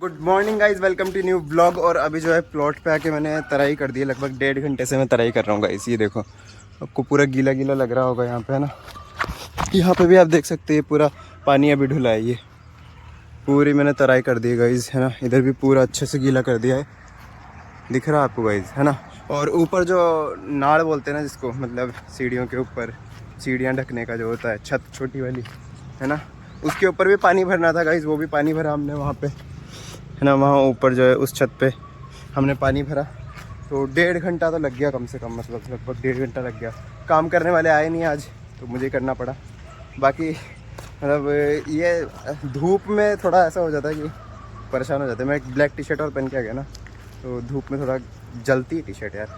Good morning guys, welcome to new blog. और अभी जो है प्लॉट पे आके मैंने तराई कर दी है। लगभग 1.5 घंटे से मैं तराई कर रहा हूँ गाइज। ये देखो, आपको पूरा गीला गीला लग रहा होगा यहाँ पे, है ना। यहाँ पे भी आप देख सकते हैं पूरा पानी अभी ढुला है। ये पूरी मैंने तराई कर दी है गाइज, है ना। इधर भी पूरा अच्छे से गीला कर दिया है, दिख रहा है आपको गाइज, है ना। और ऊपर जो नाड़ बोलते हैं ना जिसको, मतलब सीढ़ियों के ऊपर सीढ़ियाँ ढकने का जो होता है, छत छोटी वाली, है ना, उसके ऊपर भी पानी भरना था गाइज। वो भी पानी भरा हमने वहाँ पे, है ना। वहाँ ऊपर जो है उस छत पे हमने पानी भरा। तो 1.5 घंटा तो लग गया कम से कम, मतलब लगभग 1.5 घंटा लग गया। काम करने वाले आए नहीं आज, तो मुझे करना पड़ा। बाकी मतलब ये धूप में थोड़ा ऐसा हो जाता है कि परेशान हो जाते हैं। मैं एक ब्लैक टी शर्ट और पहन के आ गया ना, तो धूप में थोड़ा जलती है टी शर्ट यार।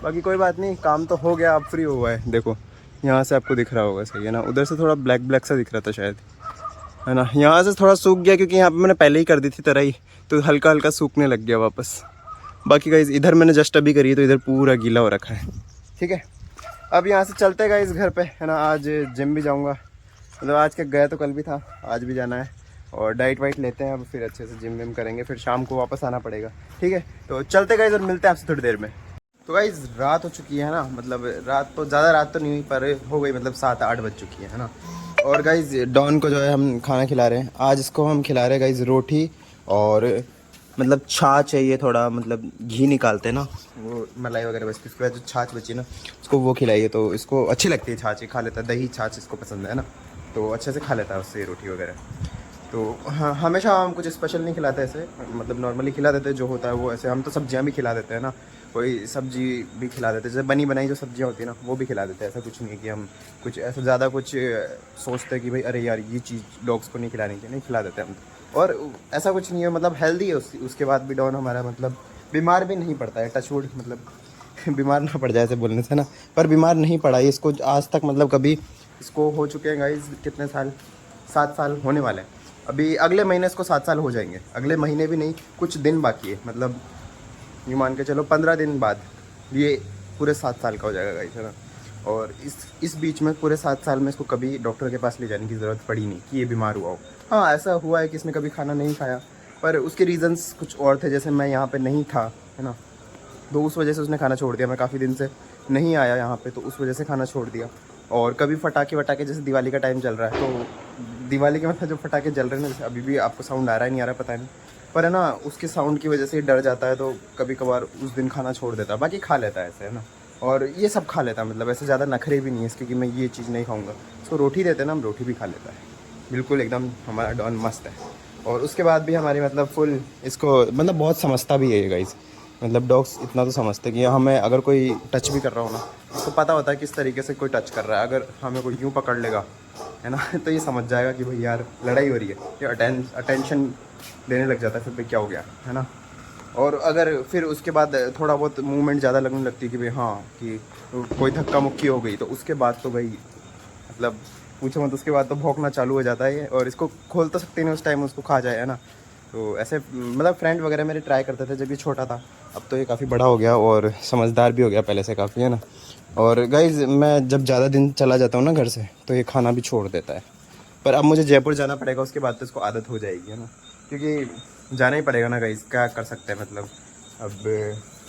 बाकी कोई बात नहीं, काम तो हो गया, अब फ्री हुआ है। देखो यहाँ से आपको दिख रहा होगा, सही है ना। उधर से थोड़ा ब्लैक ब्लैक सा दिख रहा था शायद, है ना। यहाँ से थोड़ा सूख गया क्योंकि यहाँ पे मैंने पहले ही कर दी थी तराई, तो हल्का हल्का सूखने लग गया वापस। बाकी गाइस इधर मैंने जस्ट अभी करी है, तो इधर पूरा गीला हो रखा है। ठीक है, अब यहाँ से चलते गाइस घर पे, है ना। आज जिम भी जाऊँगा, मतलब आज के गया तो कल भी था, आज भी जाना है। और डाइट वाइट लेते हैं अब, फिर अच्छे से जिम विम करेंगे, फिर शाम को वापस आना पड़ेगा। ठीक है, तो चलते गाइस और मिलते हैं आपसे थोड़ी देर में। तो गाइस रात हो चुकी है ना, मतलब रात तो ज़्यादा रात तो नहीं हुई पर हो गई, मतलब 7-8 बज चुकी है ना। और गाइज डॉन को जो है हम खाना खिला रहे हैं। आज इसको हम खिला रहे हैं गाइज रोटी, और मतलब छाछ चाहिए थोड़ा, मतलब घी निकालते हैं ना, वो मलाई वगैरह बचती है, उसके बाद जो छाछ बची ना उसको वो खिलाइए। तो इसको अच्छी लगती है छाछ, खा लेता है। दही छाछ इसको पसंद है ना, तो अच्छे से खा लेता है उससे रोटी वगैरह। तो हाँ, हमेशा हम कुछ स्पेशल नहीं खिलाते ऐसे, मतलब नॉर्मली खिला देते जो होता है वो। ऐसे हम तो सब्जियां भी खिला देते हैं ना, कोई सब्जी भी खिला देते हैं, जैसे बनी बनाई जो सब्जियां होती है ना वो भी खिला देते हैं। ऐसा कुछ नहीं है कि हम कुछ ऐसा ज़्यादा कुछ सोचते हैं कि भाई अरे यार ये चीज़ डॉग्स को नहीं खिलानी चाहिए, नहीं खिला देते हम। और ऐसा कुछ नहीं है, मतलब हेल्दी है। उसके बाद भी डॉन हमारा मतलब बीमार भी नहीं पड़ता है, टचवुड, मतलब बीमार ना पड़ जाए ऐसे बोलने से ना, पर बीमार नहीं पड़ा है इसको आज तक। मतलब कभी इसको हो चुके हैं गाइज कितने साल, 7 साल होने वाले हैं। अभी अगले महीने इसको 7 साल हो जाएंगे, अगले महीने भी नहीं, कुछ दिन बाकी है। मतलब ये मान के चलो 15 दिन बाद ये पूरे 7 साल का हो जाएगा गाइस, है ना। और इस बीच में पूरे 7 साल में इसको कभी डॉक्टर के पास ले जाने की ज़रूरत पड़ी नहीं कि ये बीमार हुआ हो। हाँ, ऐसा हुआ है कि इसने कभी खाना नहीं खाया, पर उसके रीज़न्स कुछ और थे। जैसे मैं यहाँ पे नहीं था, है ना, तो उस वजह से उसने खाना छोड़ दिया। मैं काफ़ी दिन से नहीं आया यहाँ पे, तो उस वजह से खाना छोड़ दिया। और कभी फटाके वटाके, जैसे दिवाली का टाइम चल रहा है, तो दिवाली के मतलब जो फटाके जल रहे हैं ना, जैसे अभी भी आपको साउंड आ रहा है नहीं आ रहा है पता नहीं, पर है ना, उसके साउंड की वजह से डर जाता है, तो कभी कभार उस दिन खाना छोड़ देता है। बाकी खा लेता है ऐसे, है ना। और ये सब खा लेता है, मतलब ऐसे ज़्यादा नखरे भी नहीं है इसके कि मैं ये चीज़ नहीं खाऊंगा। उसको रोटी देते हैं ना, हम रोटी भी खा लेता है, बिल्कुल एकदम हमारा डॉन मस्त है। और उसके बाद भी हमारी मतलब फुल इसको मतलब बहुत समझता भी है ये गाइस। मतलब डॉग्स इतना तो समझते कि हमें अगर कोई टच भी कर रहा हो ना, तो पता होता है किस तरीके से कोई टच कर रहा है। अगर हमें कोई यूँ पकड़ लेगा, है ना, तो ये समझ जाएगा कि भाई यार लड़ाई हो रही है, ये अटेंशन देने लग जाता है, फिर भाई क्या हो गया, है ना। और अगर फिर उसके बाद थोड़ा बहुत मूवमेंट ज़्यादा लगने लगती है कि भाई हाँ, कि कोई धक्का मुक्की हो गई, तो उसके बाद तो भाई मतलब पूछो मत, उसके बाद तो भौंकना चालू हो जाता है। और इसको खोल तो सकते नहीं उस टाइम, उसको खा जाए, है ना। तो ऐसे मतलब फ्रेंड वगैरह मेरे ट्राई करते थे जब ये छोटा था, अब तो ये काफ़ी बड़ा हो गया और समझदार भी हो गया पहले से काफ़ी, है ना। और गाइज मैं जब ज़्यादा दिन चला जाता हूँ ना घर से, तो ये खाना भी छोड़ देता है। पर अब मुझे जयपुर जाना पड़ेगा, उसके बाद तो इसको आदत हो जाएगी, है ना, क्योंकि जाना ही पड़ेगा ना गाइज, क्या कर सकते हैं। मतलब अब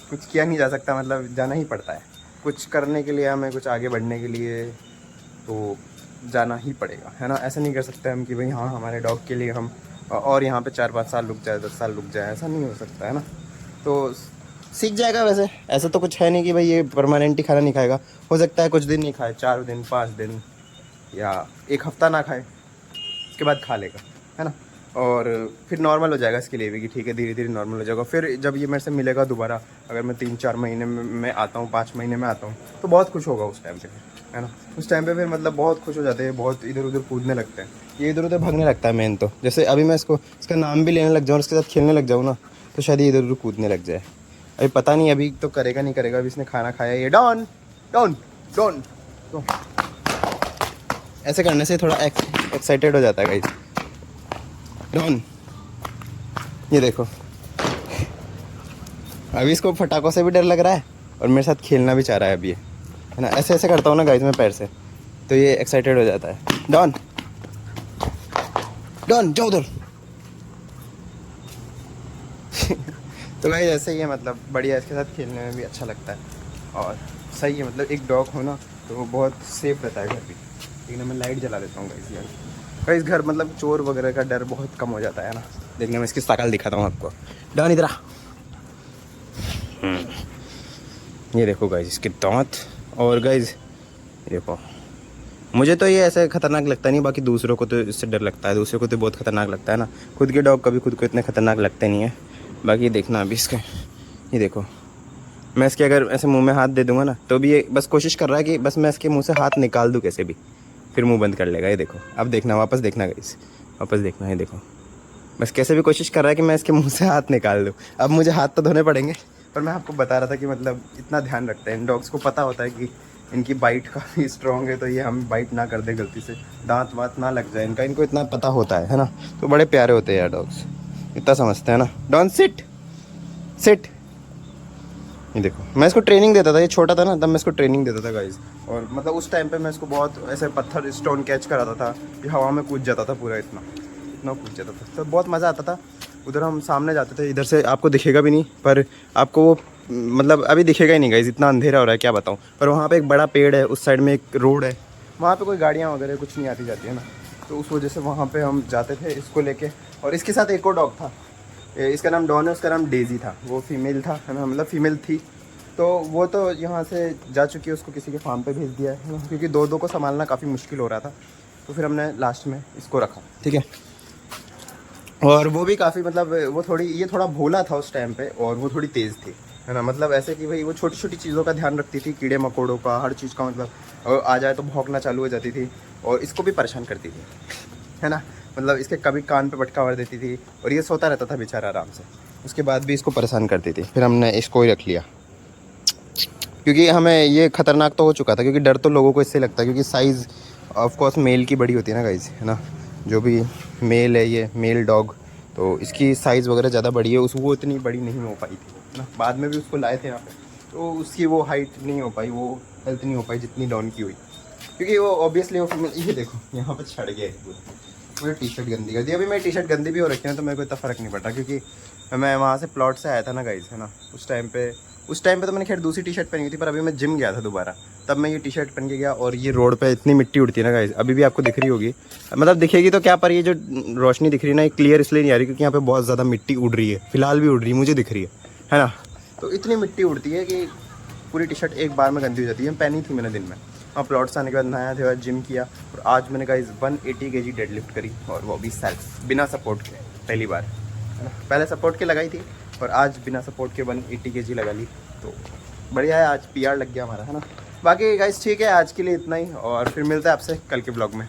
कुछ किया नहीं जा सकता, मतलब जाना ही पड़ता है कुछ करने के लिए, हमें कुछ आगे बढ़ने के लिए, तो जाना ही पड़ेगा, है ना। ऐसा नहीं कर सकते हम कि भाई हाँ हमारे डॉग के लिए हम और यहाँ पे 4-5 साल रुक जाए, 10 साल रुक जाए, ऐसा नहीं हो सकता, है ना। तो सीख जाएगा। वैसे ऐसा तो कुछ है नहीं कि भाई ये परमानेंट ही खाना नहीं खाएगा, हो सकता है कुछ दिन नहीं खाए, 4 दिन 5 दिन या 1 हफ्ता ना खाए, उसके बाद खा लेगा, है ना। और फिर नॉर्मल हो जाएगा इसके लिए भी कि ठीक है, धीरे धीरे नॉर्मल हो जाएगा। फिर जब ये मेरे से मिलेगा दोबारा, अगर मैं 3-4 महीने में आता हूँ, 5 महीने में आता हूँ, तो बहुत खुश होगा उस टाइम पे, है ना। उस टाइम पे फिर मतलब बहुत खुश हो जाते हैं, बहुत इधर उधर कूदने लगते हैं, ये इधर उधर भागने लगता है मेन तो। जैसे अभी मैं इसका नाम भी लेने लग जाऊँ, उसके साथ खेलने लग जाऊँ ना, तो शायद ये इधर उधर कूदने लग जाए। अभी पता नहीं, अभी तो करेगा नहीं करेगा, अभी इसने खाना खाया। ये डॉन डॉन डॉन, तो ऐसे करने से थोड़ा एक्साइटेड हो जाता है गाइस। डॉन, ये देखो, अभी इसको फटाकों से भी डर लग रहा है और मेरे साथ खेलना भी चाह रहा है अभी ये, है ना। ऐसे ऐसे करता हूँ ना गाइस मैं पैर से, तो ये एक्साइटेड हो जाता है। डॉन डॉन जाओ उधर, तो भाई ऐसे ही है, मतलब बढ़िया, इसके साथ खेलने में भी अच्छा लगता है और सही है। मतलब एक डॉग हो ना तो वो बहुत सेफ रहता है घर भी। लेकिन मैं लाइट जला देता हूँ गाइस घर मतलब चोर वगैरह का डर बहुत कम हो जाता है ना। देखने में इसकी शक्ल दिखाता हूँ आपको, डॉन इधर आ। ये देखो गाइस इसके दांत। और गाइस देखो, मुझे तो ये ऐसे खतरनाक लगता नहीं, बाकी दूसरों को तो इससे डर लगता है, दूसरों को तो बहुत खतरनाक लगता है ना। खुद के डॉग कभी खुद को इतने खतरनाक लगते नहीं है। बाकी देखना अभी इसके, ये देखो मैं इसके अगर ऐसे मुंह में हाथ दे दूंगा ना तो भी ये बस कोशिश कर रहा है कि बस मैं इसके मुंह से हाथ निकाल दूं कैसे भी, फिर मुंह बंद कर लेगा। ये देखो, अब देखना, वापस देखना गाइस, वापस देखना, ये देखो बस कैसे भी कोशिश कर रहा है कि मैं इसके मुंह से हाथ निकाल दूँ। अब मुझे हाथ तो धोने पड़ेंगे, पर मैं आपको बता रहा था कि मतलब इतना ध्यान रखते हैं इन डॉग्स को, पता होता है कि इनकी बाइट काफ़ी स्ट्रॉन्ग है, तो ये हम बाइट ना कर दे गलती से, दांत वात ना लग जाए इनका, इनको इतना पता होता है ना। तो बड़े प्यारे होते हैं यार डॉग्स, इतना समझते हैं ना। Don sit sit. ये देखो मैं इसको ट्रेनिंग देता था, ये छोटा था ना तब मैं इसको ट्रेनिंग देता था गाइस। और मतलब उस टाइम पे मैं इसको बहुत ऐसे पत्थर स्टोन कैच कराता था कि हवा में कूद जाता था पूरा, इतना इतना कूद जाता था, तो बहुत मज़ा आता था। उधर हम सामने जाते थे, इधर से आपको दिखेगा भी नहीं, पर आपको वो मतलब अभी दिखेगा ही नहीं गाइस, इतना अंधेरा हो रहा है क्या बताऊँ। पर वहाँ पे एक बड़ा पेड़ है, उस साइड में एक रोड है, वहाँ पे कोई गाड़ियाँ वगैरह कुछ नहीं आती जाती है ना, तो उस वजह से वहाँ पे हम जाते थे इसको लेके। और इसके साथ एक और डॉग था, इसका नाम डॉन है, उसका नाम डेजी था, वो फीमेल था है ना, मतलब फीमेल थी। तो वो तो यहाँ से जा चुकी है, उसको किसी के फार्म पे भेज दिया है ना, क्योंकि दो को संभालना काफ़ी मुश्किल हो रहा था, तो फिर हमने लास्ट में इसको रखा, ठीक है। और वो भी काफ़ी मतलब ये थोड़ा भोला था उस टाइम पे, और वो थोड़ी तेज़ थी है ना, मतलब ऐसे कि भाई वो छोटी छोटी चीज़ों का ध्यान रखती थी, कीड़े मकोड़ों का, हर चीज़ का, मतलब और आ जाए तो भौंकना चालू हो जाती थी और इसको भी परेशान करती थी है ना। मतलब इसके कभी कान पे पटका मार देती थी और ये सोता रहता था बेचारा आराम से, उसके बाद भी इसको परेशान करती थी। फिर हमने इसको ही रख लिया, क्योंकि हमें ये ख़तरनाक तो हो चुका था, क्योंकि डर तो लोगों को इससे लगता है, क्योंकि साइज़ ऑफ कोर्स मेल की बड़ी होती है ना गाइस, है ना। जो भी मेल है, ये मेल डॉग, तो इसकी साइज़ वगैरह ज़्यादा बड़ी है, वो इतनी बड़ी नहीं हो पाई थी है ना। बाद में भी उसको लाए थे यहाँ पे, तो उसकी वो हाइट नहीं हो पाई, वो हेल्थ नहीं हो पाई जितनी डॉन की हुई, क्योंकि वो ऑब्वियसली वो ये देखो यहाँ पर छड़ गया है पूरी टी शर्ट गंदी कर दी। अभी मेरी टी शर्ट गंदी भी हो रखी है तो मेरे को इतना फ़र्क नहीं पड़ता, क्योंकि मैं वहाँ से प्लॉट से आया था ना गाइस, है ना। उस टाइम पे तो मैंने खैर दूसरी टी शर्ट पहनी थी, पर अभी मैं जिम गया था दोबारा, तब मैं ये टी शर्ट पहन के गया। और ये रोड पे इतनी मिट्टी उड़ती है ना गाइस, अभी भी आपको दिख रही होगी, मतलब दिखेगी तो क्या, पर ये जो रोशनी दिख रही है ना, ये क्लियर इसलिए नहीं आ रही क्योंकि यहाँ पे बहुत ज़्यादा मिट्टी उड़ रही है, फिलहाल भी उड़ रही है, मुझे दिख रही है ना। तो इतनी मिट्टी उड़ती है कि पूरी टी शर्ट एक बार में गंदी हो जाती है। पहनी थी मैंने दिन में, वहाँ प्लॉट से आने के बाद नहाया था, जिम किया, और आज मैंने गाइस 180 kg डेड लिफ्ट करी, और वो भी सेल्फ, बिना सपोर्ट के, पहली बार है ना। पहले सपोर्ट के लगाई थी और आज बिना सपोर्ट के 180 kg लगा ली, तो बढ़िया है, आज PR लग गया हमारा, है ना। बाकी गाइस ठीक है, आज के लिए इतना ही, और फिर मिलता है आपसे कल के ब्लॉग में।